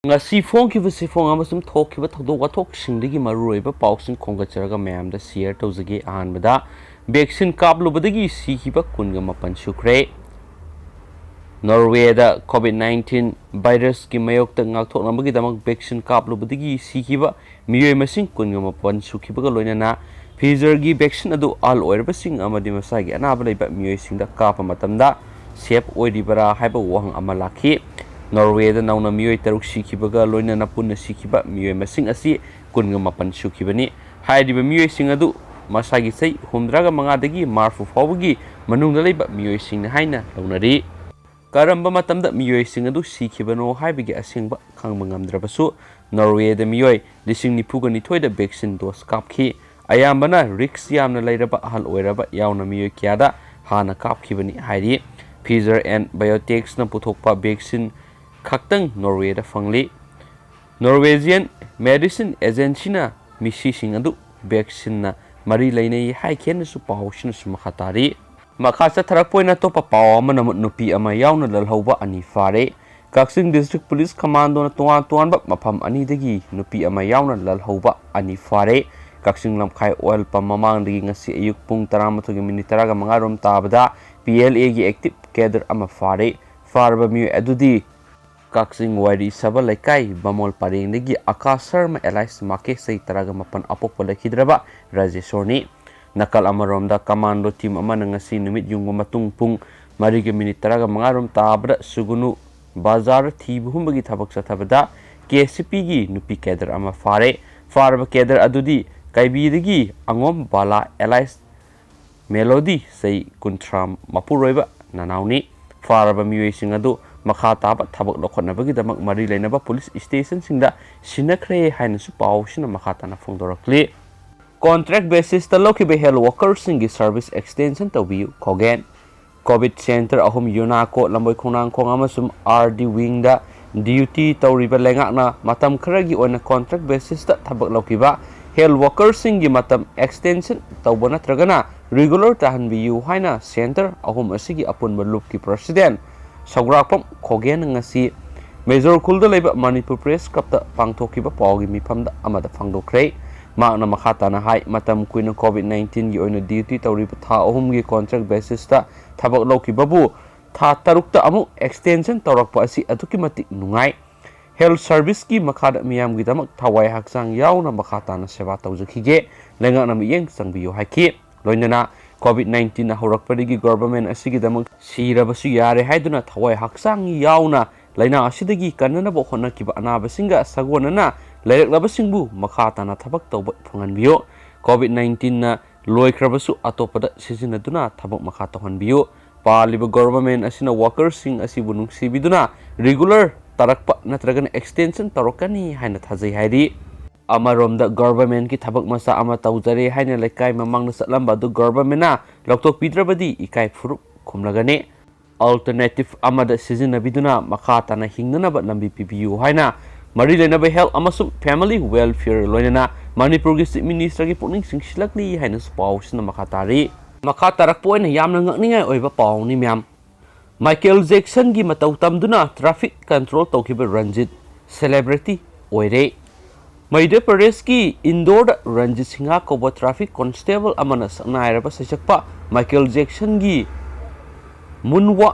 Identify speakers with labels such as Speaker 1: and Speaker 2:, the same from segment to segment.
Speaker 1: ngasi phongkiba sifong amasum thokkiba thodok wathoksingi maruoiba pausing khongacharaga mayamda share tawjage ahanbada vaccine kaplubadagi sikiba kunga mapan sukre Norway da COVID-19 virus ki mayokta ngakthoknambagi damak vaccine kaplubadagi sikiba miyoi masing kunga mapan sukibaga loinana Pfizer gi vaccine adu al oirbasing amadi masagi anaba leiba miyoi singda kapa matamda safe oiribara haiba wahang amalaki Norway da nauna miyoi taruk sikibaga loinana punna sikiba miyoi masing asi kunga mapan sukibani haidiba miyoi sing adu masagi sei humdraga mangadagi marfu fawagi manungda leiba miyoi sing haina launari karamba matamda miyoi sing adu sikibano haibigi asingba khangba ngamdrabasu Norway da miyoi lising nipuga nithoi da vaccine dose kapki ayambana risk yamna leiraba ahal oiraba yauna miyoi kyada hana kapkibani hairi Pfizer and Biotech na puthokpa vaccine Kaktang Norway da fangli Norwegian Medicine Agency na misi sing adu vaccine na mari lainai hai khen su pawshin su makhatari makha tharak poina to pa paw amana nupi ama yauna lalhoba ani fare Kaksing District Police Commando na tuan ba mafam ani dagi nupi ama yauna lalhoba ani fare Kaksing lamkhai oil pam mamang dagi ngasi ayuk pung 13:30 mangarom tabada PLA gi active cadre ama fare farba mi adudi Kaksing Wairi Saba Laikai Bamol Paring Nigi Akasar Ma Elias Make Say Taraga Mapan Apopala Hidraba Rajesorni Nakal Amaromda Commando Team Amana ngasi numit yung matung pung Mariga Minit Taraga Mangarom Tabra Sugunu Bazar Tibuhumbagi Tabak sa Tabada KCP gi Nupi Keder Ama Fare Farba Keder Adudi Kaibidigi Angom Bala Elias Melody Say Kuntram Mapuroiba Nanauni Farba Miwe Singadu makha taba thabak lokhonabagi damak mari leinaba police station singda sinakre haina su paw sina makha tana phongdorakli contract basis ta lokhibe health workers singi service extension tabiu khogen covid center ahum yunako lamboi khonang khong amasum RD wing da duty tawriba lengakna matam kharagi ona contract basis ta thabak lokhiba health workers singi matam extension tawbona tragana regular tahanbiu haina center ahum asigi apunba loop ki president Sagrapam Kogen ngasi Major Kulda leba Manipur Press kapta pangthokiba pawgi mifamda amada phangdokre makna makhatana hai matam kuina COVID-19 gi oina duty tawriba tha ahum gi contract basis ta thabak lokibabu tha tarukta amu extension tawrakpa asi atuki mati nungai health service ki makhada miyam gi damak thawai haksang yauna makhatana seba tawjakhige lengana miyeng sangbiyo haiki loinana COVID-19 na horakpadigi government asigi damak sirabasu yare haiduna thawai haksang yauna laina asidagi kanana bo khona kiba anaba singa sagonana laireklabasingbu makhatana thabak tawba phanganbiyo COVID-19 na loikrabasu atopada sizinaduna thabak makha tawhanbiyo paliba government asina workers sing asibu nungsibiduna regular tarakpa natragana extension tarokani haina thajai hairi Amaromda government ki thabak masa ama tawjare haina lekai mamang na satlamba du government na loktok pidrabadi ikai furup khumlagane alternative amada sizinabiduna makata na hingnanaba lambi pibiu haina mari lenaba health amasum family welfare loinana Manipur gi minister gi puning singsilakni haina spawsna makatari makatarak poina yamna ngakningai oiba pawni myam Michael Jackson gi matau tamduna traffic control tawkiba Ranjit celebrity oire Madhya Pradesh ki Indore Ranjit Singha koba traffic constable amana sanairaba sachakpa Michael Jackson gi munwa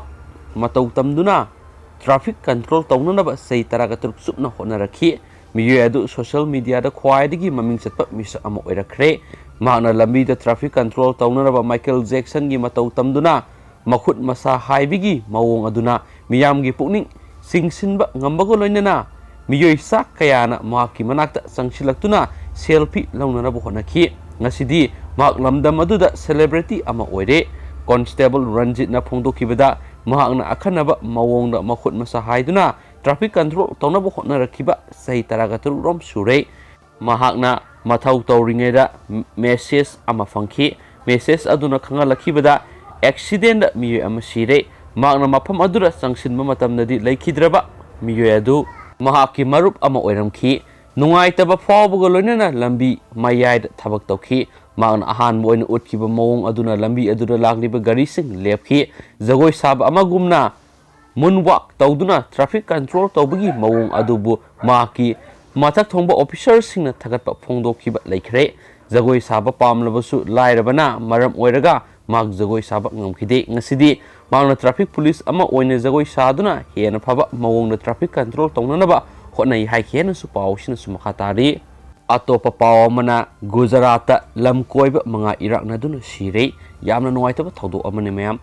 Speaker 1: matau tamduna traffic control tawnanaba sei taraga turup supna honarakhi miyo adu social media da khwaidagi maming chatpa misa ama oirakre mana lambi da traffic control tawnanaba Michael Jackson gi matau tamduna makhut masa haibigi mawong aduna miyam gi pukning singsinba ngambago loinana Miyoi sak kayana maki manakta sangsilaktuna selfie launana buhonaki ngasidi mak lamdam aduda celebrity ama oire constable Ranjit na phongdokibada mahakna akhanaba mawongda makhut masa haiduna traffic control tawna buhonna rakiba sahi taraga rom sure mahakna mathau tawringeda message ama phangki message aduna khangalakibada accident miyoi ama sire makna mafam adura sangsinba matamnadi laikhidraba miyoi adu Mahaki marup ama oiramki nungai taba fawbuga loinana lambi mayai thabak tawki maana ahan boina utkiba mawong aduna lambi aduna lagliba gari sing lepki jagoi sab amagumna munwak tawduna traffic control tawbagi mawong adubu maki mathak thongba officer singna thagatpa phongdokhiba laikhre jagoi saba pamlabasu lairabana maram oiraga mak jagoi saba ngamkhide ngasidi makna traffic police ama oine jagoi saduna hena phaba mawongna traffic control tawnanaba hotnai haikhen su pawsina su makhatari atopa pawamana Gujarat lamkoiba manga irakna duna sire yamna nuaitaba thawdo amane mayam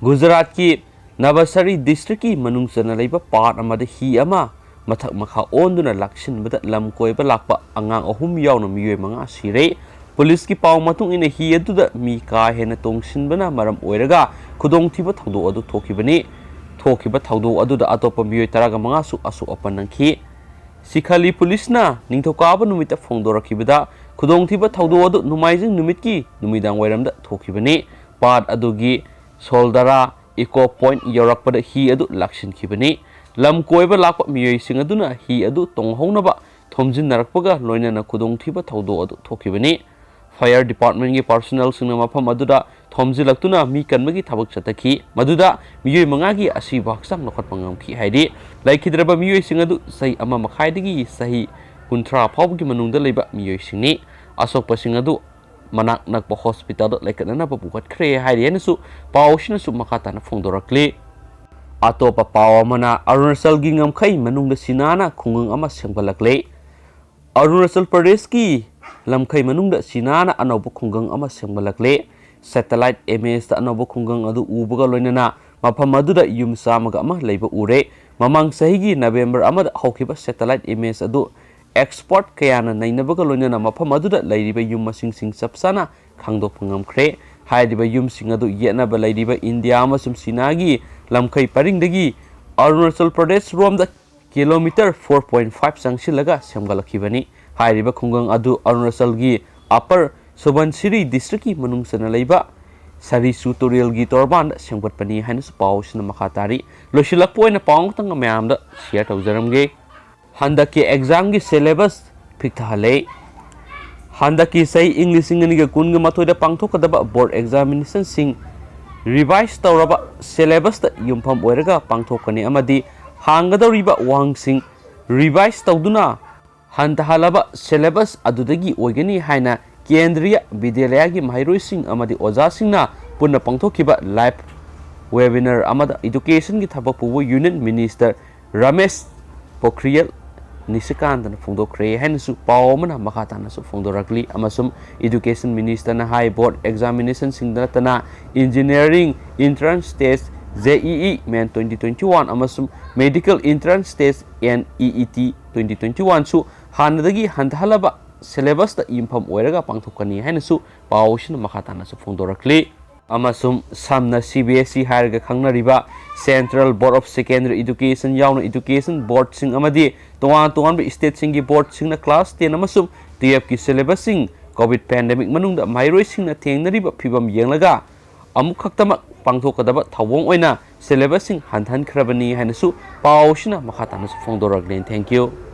Speaker 1: Gujarat ki Navasari district ki manungsana leiba part amada hi ama mathak makha onduna lakshin bada lamkoiba lakpa angang ahum yauna miyoi manga sire police ki paw matung ina hi aduda mi ka hena tongsin bana maram oiraga khudong thiba thawdo adu thokibani thokiba thawdo aduda atopa miyoi taraga manga su asu apanangki Sikhali police na ningthokaba numita phongdorakibada khudong thiba thawdo adu numaijing numitki numidang wairamda thokibani part adugi soldara Eco Point Yorakpada hi adu lakshin kibani lam koiba lakpa miyoi sing aduna hi adu tonghonaba thomjin narakpaga loinana khudong thiba thawdo adu thokibani fire department gi personnel singna mafam aduda thomjilaktuna mi kanmagi thabak chatakhi maduda miyoi mangagi asi baksam nokhat pangam khi haidi laikhidraba miyoi sing adu sai ama makhaidagi sahi kunthra phawgi manungda leiba miyoi singni asokpa sing adu manak nakpa hospital laikanana papukat khre hairi su pawsina su makata na phongdorakli atopa pawamana Arunachal gi ngamkhai manungda sinana khungung ama sengbalakle Arunachal Pradesh ki lamkhai manungda sinana anobu khungung ama sengbalakle satellite image ta anobu khungung adu ubuga loinana mafam aduda yumsamaga ama leiba ure mamang sahigi November amada hawkiba satellite image adu export kayana nainabaga loinana mafam aduda lairiba yum masing sing sapsana khangdok phangamkhre hairiba yum sing adu yenaba lairiba India amasum sinagi lamkhai paringdagi Arunachal Pradesh romda kilometer 4.5 sangsilaga semgalakibani hairiba khungang adu Arunachal gi upper Subansiri district ki manungsana leiba Sarisu tutorial gi torban sengbatpani hainus pawsna makhatari losilak poina pawng tang mayamda share tawjaramge Handaki exam ki syllabus pikhale Handaki sai English ingani kunga mathoida pangthokadaba board examination sing revise tawraba syllabus ta yumpham oiraga pangthokani amadi hangadoriba wang sing revise tawduna hantahalaba syllabus adudagi oigani haina Kendriya Vidyalaya gi mahairoi sing amadi oja singna punna pangthokiba live webinar amada education gi thabak pubu union minister Ramesh Pokhriyal Nishikantana phongdokre hainasu pawmana makhatana su phongdorakli amasum education minister na high board examination singdatana engineering entrance test JEE main 2021 amasum medical entrance test NEET 2021 su hanadagi handhalaba syllabus ta impham oiraga pangthokani hainasu pawsina makhatana su phongdorakli amasum samna CBSE hairga khangnariba Central Board of Secondary Education yauna education board sing amadi tongan state singi board singna class 10 amasum 12 ki syllabus sing covid pandemic manungda mairoi singna thengnariba phibam yenglaga amuk khaktama pangthokadaba thawong oina syllabus sing hanhan khrabani hainasu pawsina makhatana su phongdoraklen thank you